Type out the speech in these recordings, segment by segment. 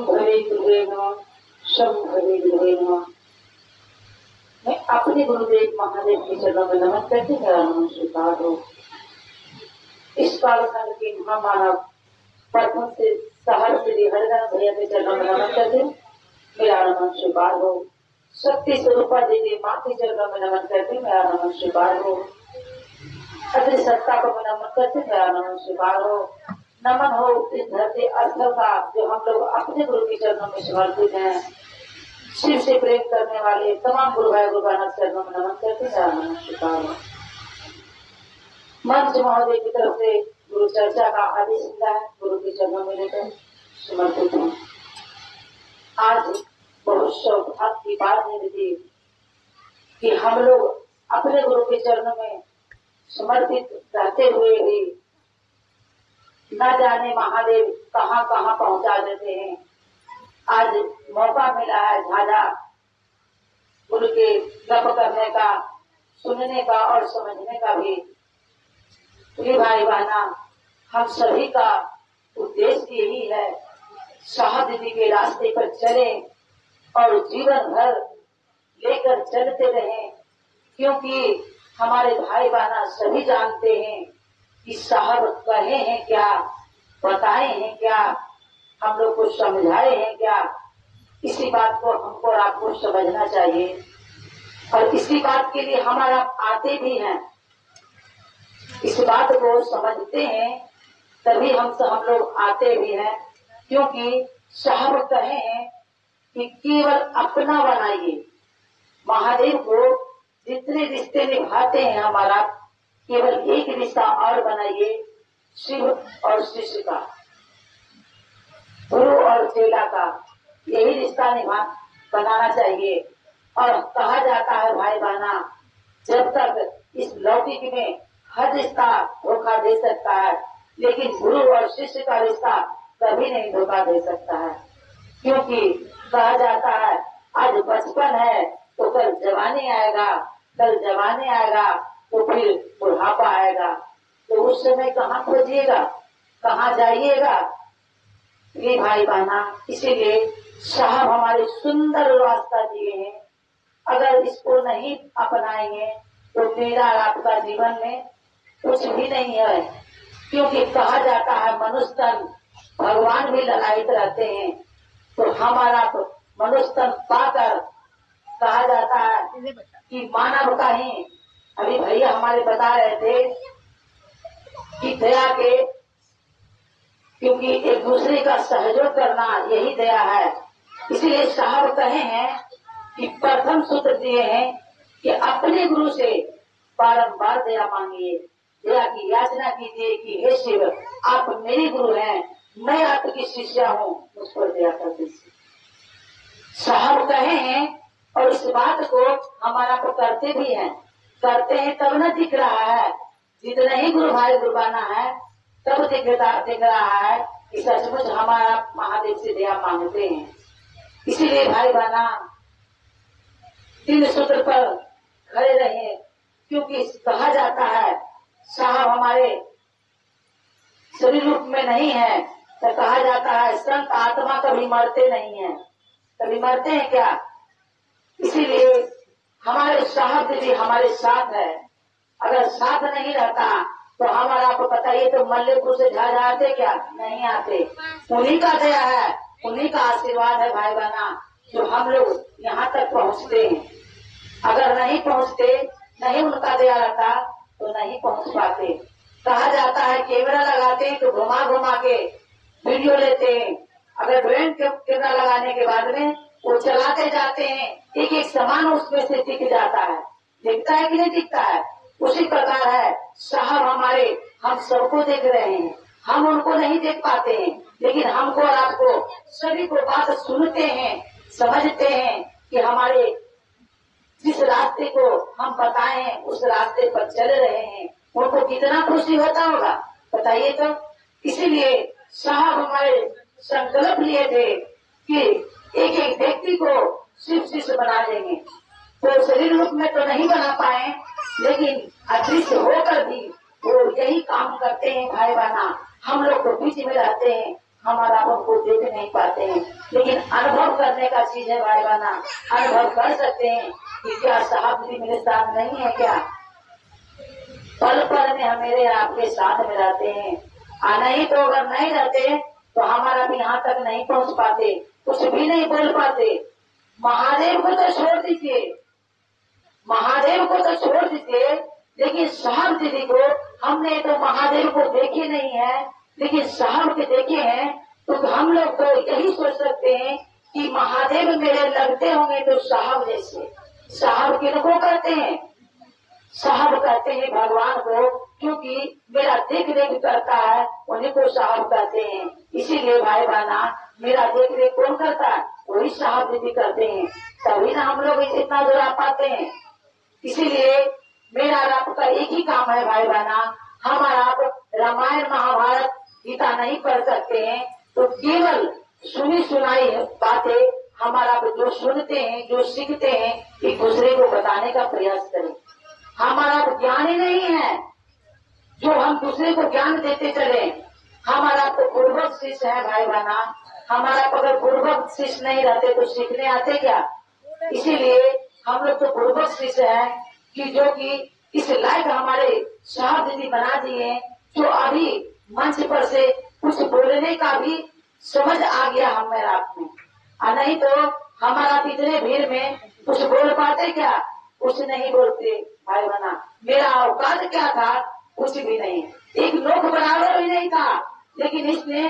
शंभरे गुरुवे नमः, शंभरे गुरुवे नमः। मैं अपने गुरुदेव महादेव के चरणों में नमन करके मेरा नमन स्वीकार हो। इस कालखंड के महामानव प्रथम से शहर से हरिदास भैया के चरणों में नमन करके मेरा नमन स्वीकार हो। शक्ति स्वरूपा देवी माँ के चरणों में नमन करके मेरा नमन स्वीकार हो। अग्नि सत्ता को मैं नमन करके मेरा नमन स्वीकार हो। नमन हो इस धरती स्थल का जो हम लोग अपने गुरु के चरणों में समर्पित हैं। शिव से प्रेम करने वाले तमाम गुरु भाई गुरु बहनों चरणों में नमन करके मेरा नमन स्वीकार हो। मंच महोदय की तरफ से गुरु चर्चा का आदेश मिला है, गुरु के चरणों में लेकर समर्पित हूँ। आज बहुत सौभाग्य की बात है दीदी कि हम लोग अपने गुरु के चरणों में समर्पित रहते हुए भी न जाने महादेव कहाँ कहाँ पहुंचा देते हैं। आज मौका मिला है झाझा गुरु के गप करने का, सुनने का और समझने का भी। प्रिय भाई बहना, हम सभी का उद्देश्य यही है, साहब दीदी के रास्ते पर चले और जीवन भर लेकर चलते रहें, क्योंकि हमारे भाई बहना सभी जानते हैं कि साहब कहे हैं क्या, बताए हैं क्या, हम लोग को समझाए हैं क्या। इसी बात को हमको और आपको समझना चाहिए और इसी बात के लिए हमारा आते भी हैं। इस बात को समझते हैं तभी हम लोग आते भी हैं, क्योंकि साहब कहे हैं कि केवल अपना बनाइए। महादेव को जितने रिश्ते निभाते हैं हमारा, केवल एक रिश्ता और बनाइए, शिव और शिष्य का, गुरु और चेला का, यही रिश्ता बनाना चाहिए। और कहा जाता है भाई बहना, जब तक इस लौकिक में हर रिश्ता धोखा दे सकता है, लेकिन गुरु और शिष्य का रिश्ता कभी नहीं धोखा दे सकता है। क्योंकि कहा जाता है आज बचपन है तो कल जवानी आएगा, कल जवानी आएगा तो फिर बुढ़ापा आएगा। तो उस समय कहाँ खोजिएगा, कहाँ जाइएगा। ये भाई बहना, इसीलिए साहब हमारे सुंदर रास्ता दिए हैं। अगर इसको नहीं अपनाएंगे तो मेरा आपका जीवन में कुछ भी नहीं है। क्योंकि कहा जाता है मनुष्य तन भगवान भी ललायित रहते हैं, तो हमारा मनुष्य तन पाकर कहा जाता है कि मानव का ही, अभी भैया हमारे बता रहे थे कि दया के, क्योंकि एक दूसरे का सहयोग करना यही दया है। इसीलिए साहब कहे हैं कि प्रथम सूत्र दिए हैं कि अपने गुरु से बारंबार दया मांगिए, दया की याचना कीजिए कि हे शिव, आप मेरे गुरु हैं, मैं आपकी शिष्या हूँ, मुझ पर दया कर दीजिए। साहब कहे हैं और इस बात को हमारा को करते भी हैं, करते हैं तब न दिख रहा है। जितना ही गुरु भाई गुरबाना है तब दिख रहा है कि सचमुच हमारा महादेव से दया मांगते हैं। इसीलिए भाई बहना, तीन सूत्र पर खड़े रहे, क्योंकि कहा जाता है साहब हमारे शरीर रूप में नहीं है, तो कहा जाता है संत आत्मा कभी मरते नहीं है। कभी मरते हैं क्या? इसीलिए हमारे साहब भी हमारे साथ है। अगर साथ नहीं रहता तो हमारा आपको बताइए तो मल्लेपुर से झाझा आते क्या? नहीं आते। उन्हीं का दया है, उन्हीं का आशीर्वाद है भाई बहना, जो हम लोग यहाँ तक पहुँचते हैं। अगर नहीं पहुँचते, नहीं उनका दया रहता तो नहीं पहुँच पाते। कहा जाता है कैमरा लगाते हैं तो घुमा घुमा के वीडियो लेते हैं। अगर ड्रोन कैमरा लगाने के बाद में वो चलाते जाते हैं, एक एक सामान उसमें से दिख जाता है। दिखता है कि नहीं दिखता है? उसी प्रकार है साहब हमारे, हम सबको देख रहे हैं, हम उनको नहीं देख पाते हैं, लेकिन हमको और आपको सभी को बात सुनते हैं, समझते हैं कि हमारे जिस रास्ते को हम बताए हैं उस रास्ते पर चल रहे हैं। उनको कितना खुशी होता होगा बताइए तो। इसीलिए साहब हमारे संकल्प लिए थे कि एक एक व्यक्ति को शिव शिष्य बना देंगे। तो शरीर रूप में तो नहीं बना पाए, लेकिन अदृश्य होकर भी वो यही काम करते हैं भाई बहना। हम लोग तो बीच में रहते हैं, हम और आप उनको देख नहीं पाते हैं, लेकिन अनुभव करने का चीज है भाई बहना। अनुभव कर सकते हैं कि क्या साहब जी मेरे साथ नहीं है क्या, पल पल में हम मेरे आपके साथ में रहते हैं। नहीं तो अगर नहीं रहते तो हमारा भी यहाँ तक नहीं पहुँच पाते, कुछ भी नहीं बोल पाते। महादेव को तो छोड़ दीजिए, महादेव को तो छोड़ दीजिए, लेकिन साहब दीदी को हमने तो महादेव को देखे नहीं है, लेकिन साहब के देखे हैं। तो हम लोग तो यही सोच सकते हैं कि महादेव मेरे लगते होंगे तो साहब जैसे। साहब किनको कहते हैं? साहब कहते हैं भगवान को, क्योंकि मेरा देख रेख करता है उन्हीं को साहब कहते हैं। इसीलिए भाई बहना मेरा देख रेख कौन करता है? वही साहब दीदी करते हैं, तभी ना हम लोग इतना दूर आ पाते हैं। इसीलिए मेरा और आपका एक ही काम है भाई बहना, हम और आप रामायण महाभारत गीता नहीं पढ़ सकते हैं, तो केवल सुनी सुनाई बातें हमारा जो सुनते हैं, जो सीखते हैं, एक दूसरे को बताने का प्रयास करें। हमारा ज्ञान ही नहीं है जो हम दूसरे को ज्ञान देते चले। हमारा तो पूर्वक शिष्य है भाई बहना, हमारा अगर पूर्वक शिष्य नहीं रहते तो सीखने आते क्या? इसीलिए हम लोग तो पूर्वक शिष्य है कि जो कि इस लायक हमारे साहब दीदी बना दिए, जो अभी मंच पर से कुछ बोलने का भी समझ आ गया हमें रात में। नहीं तो हमारा इतने भीड़ में कुछ बोल पाते क्या? कुछ नहीं बोलते भाई बहना। मेरा औकात क्या था? कुछ भी नहीं, एक नोक बराबर भी नहीं था, लेकिन इसने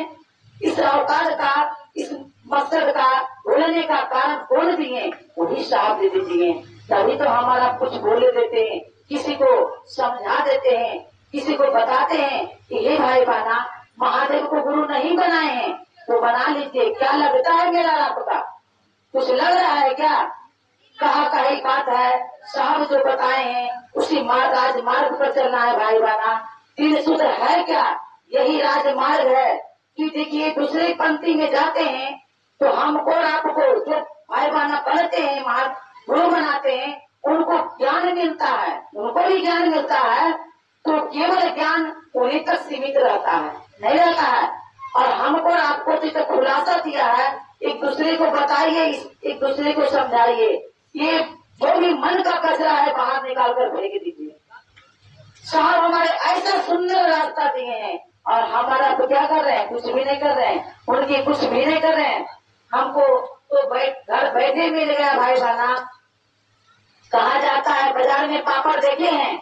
इस औकात का, इस मकसद का बोलने का कारण बोल दिए, वही साहब दीदी दिए। तभी तो हमारा कुछ बोले देते हैं, किसी को समझा देते हैं, किसी को बताते हैं कि हे भाई बहना महादेव को गुरु नहीं बनाए हैं तो बना लीजिए। क्या लगता है मेरा आपका? कुछ लग रहा है क्या? कहा कही बात है, साहब जो बताए हैं उसी राजमार्ग पर चलना है भाई बहना। 3 सूत्र है क्या? यही राजमार्ग है कि देखिए दूसरे पंक्ति में जाते हैं तो हमको और आपको जो भाई बहना पढ़ते हैं, मार्ग गुरु बनाते हैं, उनको ज्ञान मिलता है, उनको भी ज्ञान मिलता है, तो केवल ज्ञान उन्हीं तक सीमित रहता है, नहीं रहता है। और हमको और आपको तो खुलासा दिया है, एक दूसरे को बताइए, एक दूसरे को समझाइए। ये जो भी मन का कचरा है बाहर निकाल कर फेंक दीजिए। साहब हमारे ऐसा सुंदर रास्ता दिए हैं और हमारा तो क्या कर रहे हैं? कुछ भी नहीं कर रहे हैं, उनकी कुछ भी नहीं कर रहे हैं। हमको तो घर बैठे मिल गया भाई बहना। कहा जाता है बाजार में पापड़ देखे हैं?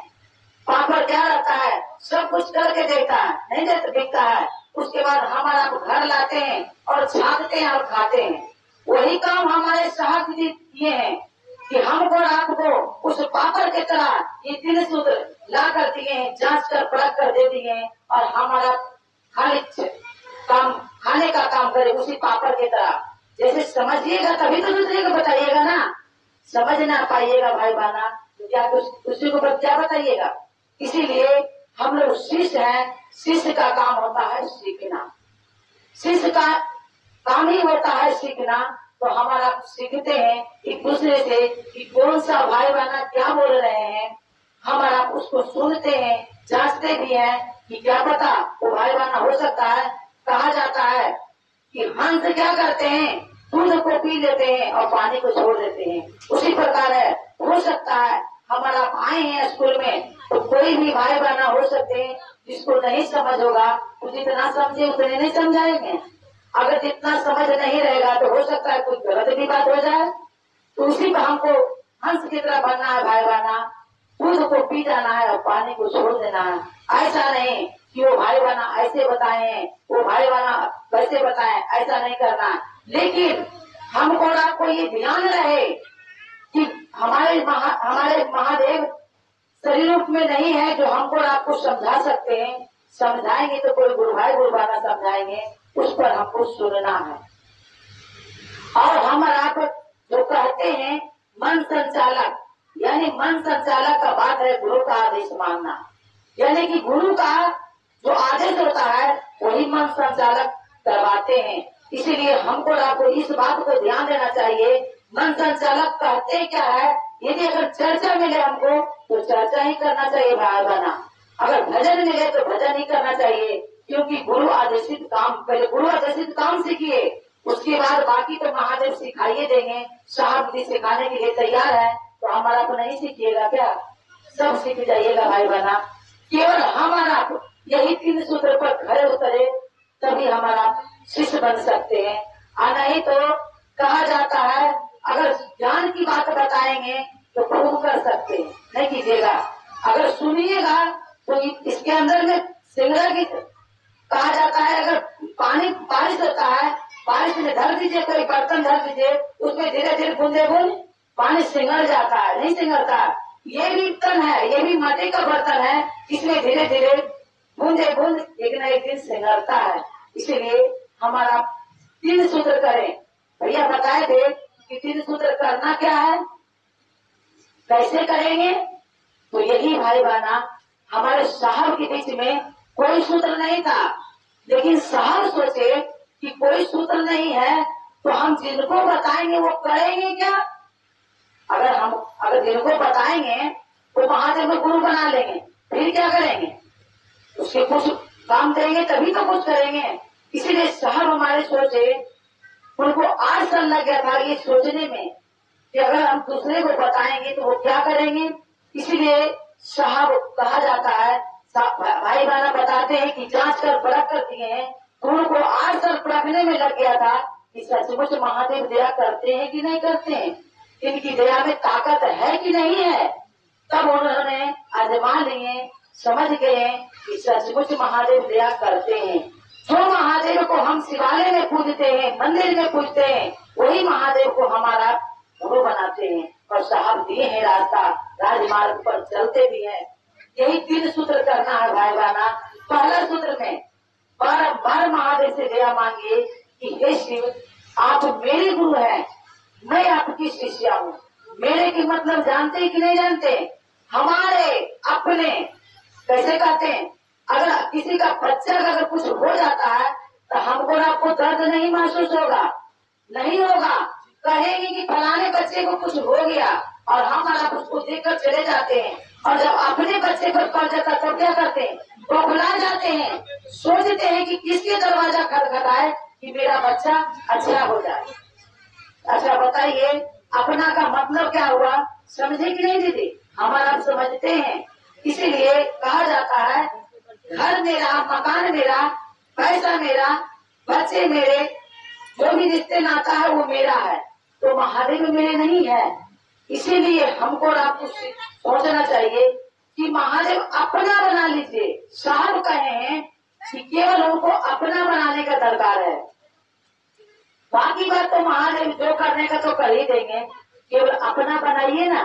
पापड़ क्या रहता है? सब कुछ करके देता है, नहीं देता, बिकता है। उसके बाद हमारा घर लाते हैं और छानते हैं और खाते हैं। वही काम हमारे साहब जी किए हैं कि हमको और आपको उस पापड़ की तरह ये 3 सूत्र ला कर दिए हैं, जांच कर परख कर दे दिए हैं, और हमारा खाने का काम करे उसी पापड़ की तरह। जैसे समझिएगा तभी तो दूसरे को बताइएगा ना, समझ ना पाइएगा भाई बहना तो क्या दूसरे को क्या बताइएगा? इसीलिए हम लोग शिष्य हैं, शिष्य का काम होता है सीखना, शिष्य का काम ही होता है सीखना। तो हमारा सीखते हैं एक दूसरे से कि कौन सा भाई बहना क्या बोल रहे हैं, हमारा उसको सुनते हैं, जांचते भी हैं कि क्या पता वो भाई बहना हो सकता है। कहा जाता है कि हंस क्या करते हैं? दूध को पी लेते हैं और पानी को छोड़ देते हैं। उसी प्रकार है, हो सकता है हमारा आए हैं स्कूल में तो कोई भी भाई बहना हो सकते हैं जिसको नहीं समझ होगा, तो जितना समझे उतने नहीं समझाएंगे। अगर जितना समझ नहीं रहेगा तो हो सकता है कोई गलत भी बात हो जाए। तो उसी पर हमको हंस की तरह बनना है भाई बहना, दूध को पी जाना है और पानी को छोड़ देना है। ऐसा नहीं कि वो भाई बहना ऐसे बताए हैं, वो भाई बहना वैसे बताए, ऐसा नहीं करना। लेकिन हमको और आपको ये ध्यान रहे कि हमारे महादेव शरीर रूप में नहीं है जो हमको और आपको समझा सकते हैं। समझाएंगे तो कोई गुरु भाई गुरु बहना समझाएंगे, उस पर हमको सुनना है। और हम आप जो कहते हैं मन संचालक, यानी मन संचालक का बात है गुरु का आदेश मानना, यानी कि गुरु का जो आदेश होता है वही मन संचालक करवाते हैं। इसीलिए हमको आपको इस बात को ध्यान देना चाहिए, मन संचालक कहते क्या है। यदि अगर चर्चा मिले हमको तो चर्चा ही करना चाहिए भाई बहना, अगर भजन मिले तो भजन ही करना चाहिए। क्योंकि गुरु आदेशित काम, पहले गुरु आदेशित काम सीखिए, उसके बाद बाकी तो महादेव सिखाइए देंगे। साहब भी सिखाने के लिए तैयार है, तो हमारा तो नहीं सीखिएगा क्या? सब सीख जाइएगा भाई बहना। केवल हमारा यही 3 सूत्र पर खड़े उतरे तभी हमारा शिष्य बन सकते हैं, और नहीं तो कहा जाता है अगर ज्ञान की बात बताएंगे तो खूब कर सकते हैं, नहीं कीजिएगा। अगर सुनिएगा तो इसके अंदर में सिंगड़ा की कहा जाता है, अगर पानी बारिश होता है, बारिश में धर दीजिए, कोई बर्तन धर दीजिए, उसमें धीरे धीरे बूंदे बूंद पानी सिंगड़ जाता है, नहीं सिंगड़ता। ये भी तन है, ये भी माटी का बर्तन है, इसमें धीरे धीरे बूंदे बूंद एक न एक दिन सिंगड़ता है। इसीलिए हमारा 3 सूत्र करें। भैया बताए थे कि 3 सूत्र करना क्या है, कैसे करेंगे? तो यही भाई बहना, हमारे साहब के बीच में कोई सूत्र नहीं था, लेकिन साहब सोचे कि कोई सूत्र नहीं है तो हम जिनको बताएंगे वो करेंगे क्या? अगर जिनको बताएंगे तो महादेव को गुरु बना लेंगे, फिर क्या करेंगे? उसके कुछ काम देंगे तभी तो कुछ करेंगे। इसीलिए साहब हमारे सोचे, उनको 8 साल लग गया था ये सोचने में कि अगर हम दूसरे को बताएंगे तो वो क्या करेंगे। इसीलिए साहब कहा जाता है, भाई बहना बताते हैं कि जांच कर परख कर दिए हैं, तो उनको 8 साल परखने में लग गया था कि सचमुच महादेव दया करते हैं कि नहीं करते हैं, इनकी दया में ताकत है कि नहीं है। तब उन्होंने आजमा लिए, समझ गए कि सचमुच महादेव दया करते हैं। जो महादेव को हम शिवालय में पूजते हैं, मंदिर में पूजते हैं, वही महादेव को हमारा गुरु बनाते हैं। और साहब दिए हैं रास्ता, राजमार्ग पर चलते भी हैं। यही 3 सूत्र करना है भाई बहना। पहला सूत्र में बार महादेव से दया मांगिए कि हे शिव, आप मेरे गुरु हैं, मैं आपकी शिष्या हूँ। मेरे की मतलब जानते हैं कि नहीं जानते? हमारे अपने कैसे कहते हैं, अगर किसी का बच्चा का अगर कुछ हो जाता है तो हमको ना आपको दर्द नहीं महसूस होगा, नहीं होगा। कहेंगे कि फलाने बच्चे को कुछ हो गया और हम आप उसको देखकर चले जाते हैं, और जब अपने बच्चे पर पड़ जाता तो क्या करते हैं? बौखला जाते हैं, सोचते हैं कि किसके दरवाजा खटखटाए कि मेरा बच्चा अच्छा हो जाए। अच्छा बताइए, अपना का मतलब क्या हुआ? समझे कि नहीं दीदी? हमारा आप समझते हैं। इसीलिए कहा जाता है घर मेरा, मकान मेरा, पैसा मेरा, बच्चे मेरे, जो भी रिश्ते नाता है वो मेरा है, तो महादेव मेरे नहीं है। इसीलिए हमको आपको सोचना चाहिए कि महादेव अपना बना लीजिए। साहब कहे हैं कि केवल उनको अपना बनाने का दरकार है, बाकी बात तो महादेव जो करने का तो कर ही देंगे, केवल अपना बनाइए ना।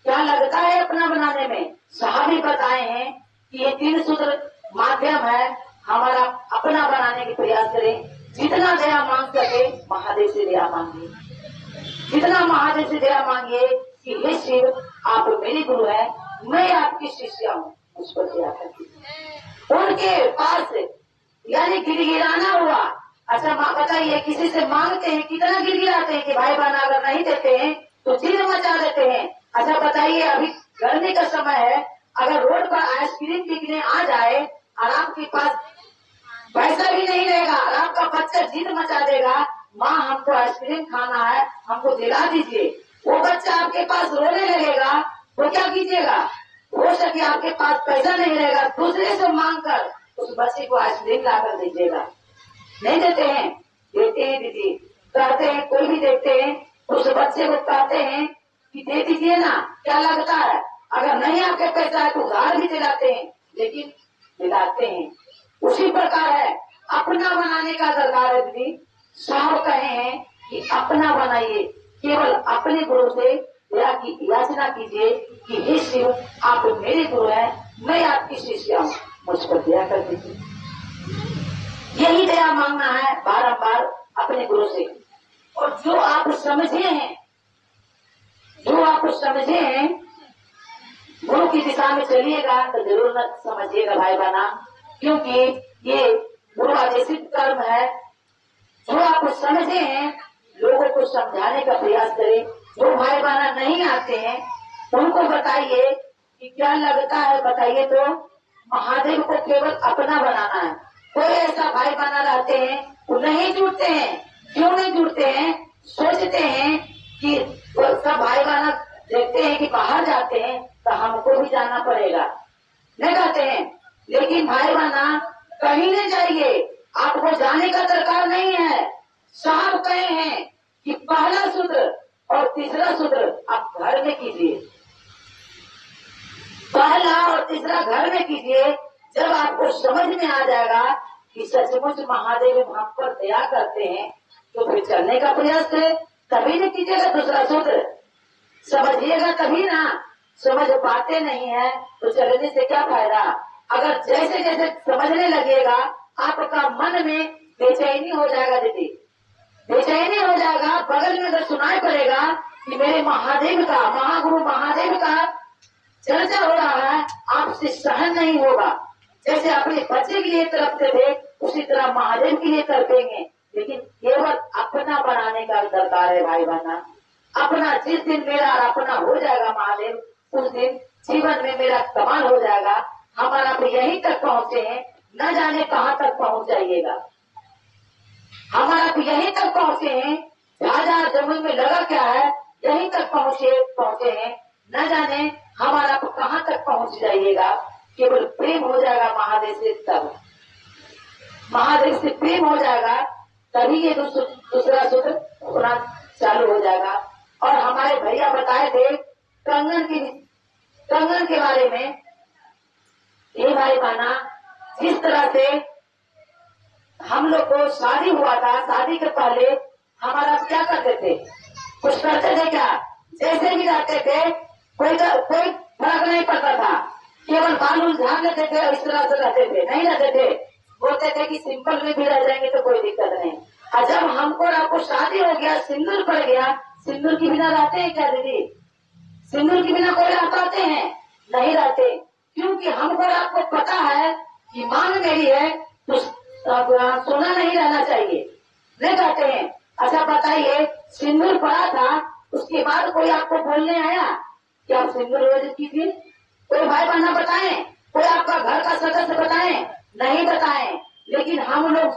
क्या लगता है अपना बनाने में? साहब ही बताए हैं कि ये 3 सूत्र माध्यम है हमारा अपना बनाने के प्रयास करें। जितना दया मांग सके महादेव से दया मांगिए, जितना महादेव से दया मांगिए कि हे शिव, आप मेरी गुरु है, मैं आपकी शिष्या हूँ, उस पर दया करिए। उनके पास यानी गिड़गिड़ाना हुआ। अच्छा बताइए, किसी से मांगते हैं कितना गिड़गिड़ाते हैं कि भाई बहना अगर नहीं देते हैं तो चीज मचा देते हैं। अच्छा बताइए, अभी गर्मी का समय है, अगर रोड पर आइसक्रीम बिकने आ जाए और आपके पास पैसा भी नहीं रहेगा और आपका बच्चा जिद मचा देगा, माँ हमको आइसक्रीम खाना है, हमको दिला दीजिए, वो बच्चा आपके पास रोने लगेगा, तो क्या कीजिएगा? हो सके आपके पास पैसा नहीं रहेगा, दूसरे से मांग कर उस बच्चे को आइसक्रीम ला कर दीजिएगा। नहीं देते हैं? देते हैं दीदी, कहते हैं, कोई भी देते हैं, उस बच्चे को कहते हैं कि दे दीजिए ना। क्या लगता है? अगर नहीं आपके पैसा है तो उधार भी दिलाते हैं, लेकिन दिलाते हैं। उसी प्रकार है, अपना बनाने का दरकार है दीदी। साहब कहे हैं कि अपना बनाइए, केवल अपने गुरु से दया की याचना कीजिए कि हे शिव, आप मेरे गुरु हैं, मैं आपकी शिष्या हूँ, मुझ पर दया कर दीजिए। यही दया मांगना है बारंबार अपने गुरु से। और जो आप समझे हैं, जो आप समझे हैं, गुरु की दिशा में चलिएगा तो जरूर न समझिएगा भाई बहना, क्योंकि ये गुरु आदेशित कर्म है। जो आप समझे हैं लोगों को समझाने का प्रयास करें। जो भाई बहना नहीं आते हैं उनको बताइए कि क्या लगता है, बताइए तो महादेव को केवल अपना बनाना है। कोई ऐसा भाई बना रहते हैं वो नहीं जुड़ते हैं। क्यों नहीं जुड़ते हैं? सोचते हैं कि सब भाई बहना देखते हैं कि बाहर जाते हैं तो हमको भी जाना पड़ेगा, नहीं कहते हैं। लेकिन भाई बहना कहीं नहीं जाइए, आपको जाने का दरकार नहीं है। साहब कहे हैं कि पहला सूत्र और तीसरा सूत्र आप घर में कीजिए, पहला और तीसरा घर में कीजिए। जब आपको समझ में आ जाएगा कि सचमुच महादेव हम पर दया करते हैं तो फिर चलने का प्रयास करें, तभी नहीं कीजिएगा दूसरा सूत्र, समझिएगा तभी ना। समझ पाते नहीं है तो चलने से क्या फायदा। अगर जैसे जैसे समझने लगेगा आपका मन में बेचैनी हो जाएगा, दीदी बेचैनी हो जाएगा। बगल में अगर सुनाई पड़ेगा कि मेरे महादेव का, महागुरु महादेव का चर्चा हो रहा है, आपसे सहन नहीं होगा। जैसे अपने बच्चे के लिए तड़पते थे उसी तरह महादेव के लिए तड़पेंगे। लेकिन केवल अपना बनाने का दरकार है भाई बहना। अपना जिस दिन मेरा अपना हो जाएगा महादेव, उस दिन जीवन में मेरा कमाल हो जाएगा। हमारा तो यहीं तक पहुंचे हैं, न जाने कहां तक पहुंच जाइएगा। हमारा तो यहीं तक पहुंचे हैं, जहां जमीन में लगा क्या है यहीं तक पहुंचे हैं, न जाने हमारा तो कहां तक पहुंच जाइएगा। केवल प्रेम हो जाएगा महादेव से, तब महादेव से प्रेम हो जाएगा तभी ये दूसरा सूत्र होना चालू हो जाएगा। और हमारे भैया बताए थे कंगन के बारे में। ये भाई बहना जिस तरह से हम लोग को शादी हुआ था, शादी के पहले हमारा क्या करते थे, कुछ करते थे क्या? जैसे भी रहते थे कोई फर्क नहीं पड़ता था, केवल बाल झाड़ लेते थे और इस तरह से रहते थे, नहीं रहते थे। बोलते थे कि सिंपल में भी रह जाएंगे तो कोई दिक्कत नहीं। और जब हमको आपको शादी हो गया, सिंदूर पड़ गया, सिंदूर के बिना रहते हैं क्या दीदी? सिंदूर के बिना कोई रह पाते हैं? नहीं रहते। क्योंकि हमको आपको पता है कि मांग मेरी है तो सोना नहीं रहना चाहिए, नहीं कहते हैं। अच्छा बताइए, सिंदूर पड़ा था उसके बाद कोई आपको बोलने आया कि आप सिंदूर रोज कीजिए? कोई भाई बहना बताएं, कोई आपका घर का सदस्य बताएं? नहीं बताएं। लेकिन हम लोग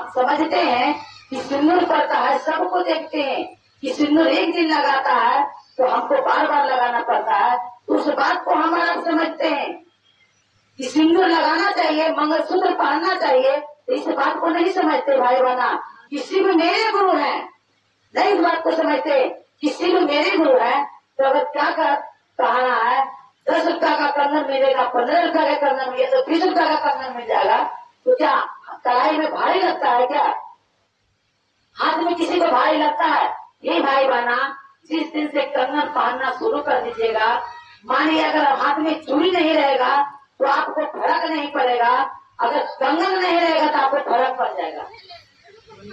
समझते हैं कि सिंदूर पड़ता है, सबको देखते हैं कि सिंदूर एक दिन लगाता है तो हमको बार बार लगाना पड़ता है। तो उस बात को हम आप समझते हैं कि सिंदूर लगाना चाहिए, मंगलसूत्र पहनना चाहिए, तो इस बात को नहीं समझते भाई बहना कि शिव मेरे गुरु हैं। नहीं इस बात को समझते कि शिव मेरे गुरु है। तो अगर क्या कहना है, 10 रुपया का कंगन मिलेगा, 15 रुपया का कंगन मिलेगा, तो 20 रुपया का कंगन मिल जाएगा, तो क्या कलाई में भारी लगता है क्या? हाथ में किसी को भारी लगता है? ये भाई बहना जिस दिन से कंगन पहनना शुरू कर दीजिएगा, मानिए अगर हाथ में चूड़ी नहीं रहेगा तो आपको फर्क नहीं पड़ेगा, अगर कंगन नहीं रहेगा तो आपको फर्क पड़ जाएगा।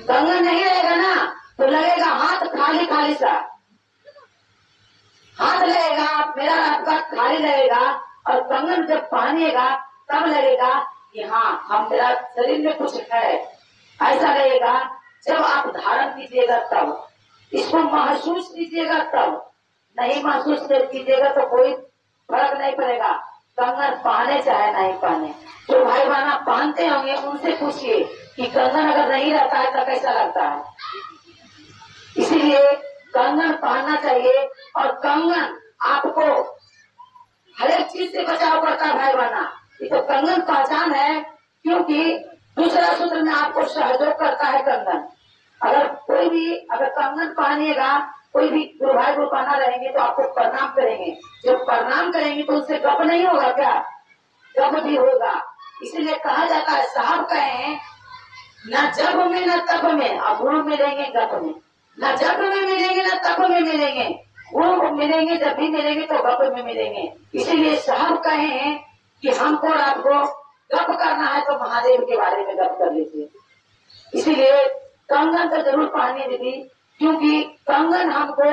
कंगन नहीं रहेगा ना तो लगेगा हाथ खाली खाली सा, हाथ लगेगा मेरा आपका खाली लगेगा। और कंगन जब पहनिएगा तब लगेगा कि हाँ हम मेरा शरीर में कुछ है, ऐसा लगेगा। जब आप धारण कीजिएगा तब, इसको महसूस कीजिएगा तब, नहीं महसूस कीजिएगा तो कोई फर्क नहीं पड़ेगा। कंगन पहने चाहे नहीं पहने, जो भाई बहना पहनते होंगे उनसे पूछिए कि कंगन अगर नहीं रहता है तो कैसा लगता है। इसीलिए कंगन पहनना चाहिए। और कंगन आपको हर एक चीज से बचाव करता है भाई बहना। ये तो कंगन पहचान है, क्योंकि दूसरा सूत्र में आपको सहयोग करता है कंगन। अगर कोई भी अगर कंगन पहनिएगा, कोई भी गुरु भाई गुरु पहना रहेंगे तो आपको प्रणाम करेंगे। जब प्रणाम करेंगे तो उससे गप नहीं होगा क्या? गप भी होगा। इसीलिए कहा जाता है, साहब कहे हैं न जब में न तब में, अब गुरु मिलेंगे गप में, न जब में मिलेंगे न तब में मिलेंगे, गुरु मिलेंगे जब भी मिलेंगे तो गप में मिलेंगे। इसीलिए साहब कहे हैं कि हमको और आपको गप करना है तो महादेव के बारे में गप कर लीजिए। इसीलिए कंगन तो जरूर पहनिए दीदी, क्योंकि कंगन हमको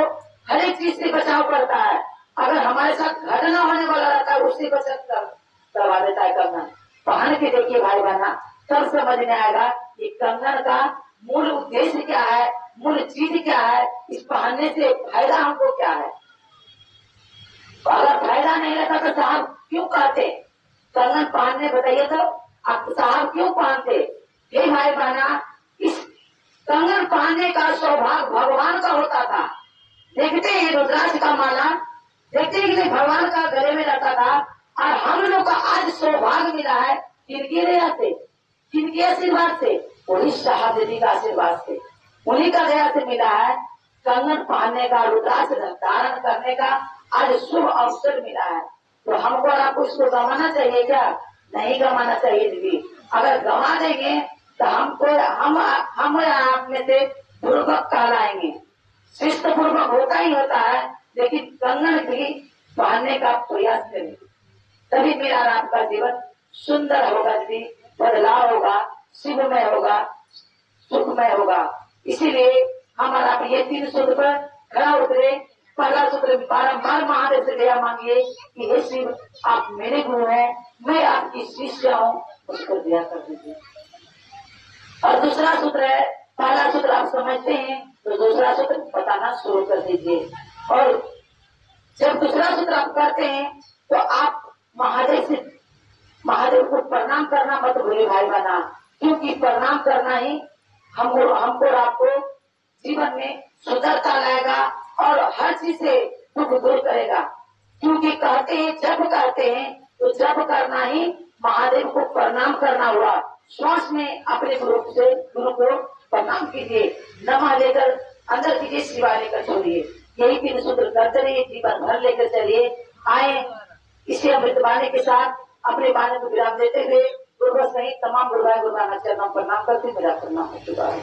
हर एक चीज से बचाव करता है। अगर हमारे साथ घटना होने वाला रहता है उससे बचत करवा देता है कंगन। पहन के देखिए भाई बहना, तब समझ में आएगा कि कंगन का मूल उद्देश्य क्या है, मूल चीज क्या है, इस पहनने से फायदा हमको क्या है। अगर फायदा नहीं रहता तो साहब क्यों कहते कंगन पहनने? बताइए तो आप साहब क्यों पहनते? हे भाई बहना, इस कंगन पहनने का सौभाग्य भगवान का होता था। देखते हैं रुद्राक्ष का माला, देखते हैं कि नहीं भगवान का गले में रहता था। और हम लोग का आज सौभाग्य मिला है किनकी दया से, किनके आशीर्वाद से? वही साहब देवी का आशीर्वाद से, उन्हीं का दया से मिला है। कंगन पहनने का, रुद्राक्ष धारण करने का आज शुभ अवसर मिला है। तो हमको और आपको इसको गंवाना चाहिए क्या? नहीं गंवाना चाहिए दीदी। अगर गंवा देंगे तो हम आप में से पूर्वक कहलाएंगे। शिष्ट पूर्वक होता ही होता है, लेकिन कंगन भी पहनने का प्रयास करें, तभी मेरा और आपका जीवन सुंदर होगा दीदी, बदलाव होगा, शिवमय होगा, सुखमय होगा। इसीलिए हम और आप ये 3 सूत्र पर खड़ा उतरे। पहला सूत्र बारम्बार महादेव से दया मांगिए कि हे शिव, आप मेरे गुरु हैं, मैं आपकी शिष्य हूँ, उसको दया कर दीजिए। और दूसरा सूत्र है, पहला सूत्र आप समझते हैं तो दूसरा सूत्र बताना शुरू कर दीजिए। और जब दूसरा सूत्र आप करते हैं तो आप महादेव को प्रणाम करना मत भूलिए भाई बहना, क्योंकि प्रणाम करना ही हमको और आपको जीवन में सुंदरता लाएगा और हर चीज से दुख दूर करेगा। क्योंकि कहते हैं जप करते हैं तो जप करना ही महादेव को प्रणाम करना हुआ। श्वास में अपने गुरु को प्रणाम कीजिए, नमः लेकर अंदर कीजिए, शिवाय लेकर छोड़िए। यही 3 सूत्र करते रहिए, जीवन भर लेकर चलिए। आए इसे अमृत बाणी के साथ अपने बाणी को विराम देते हुए गुरु सहित तमाम गुरु भाई गुरु चरणों प्रणाम करते मेरा प्रणाम हो चुका है।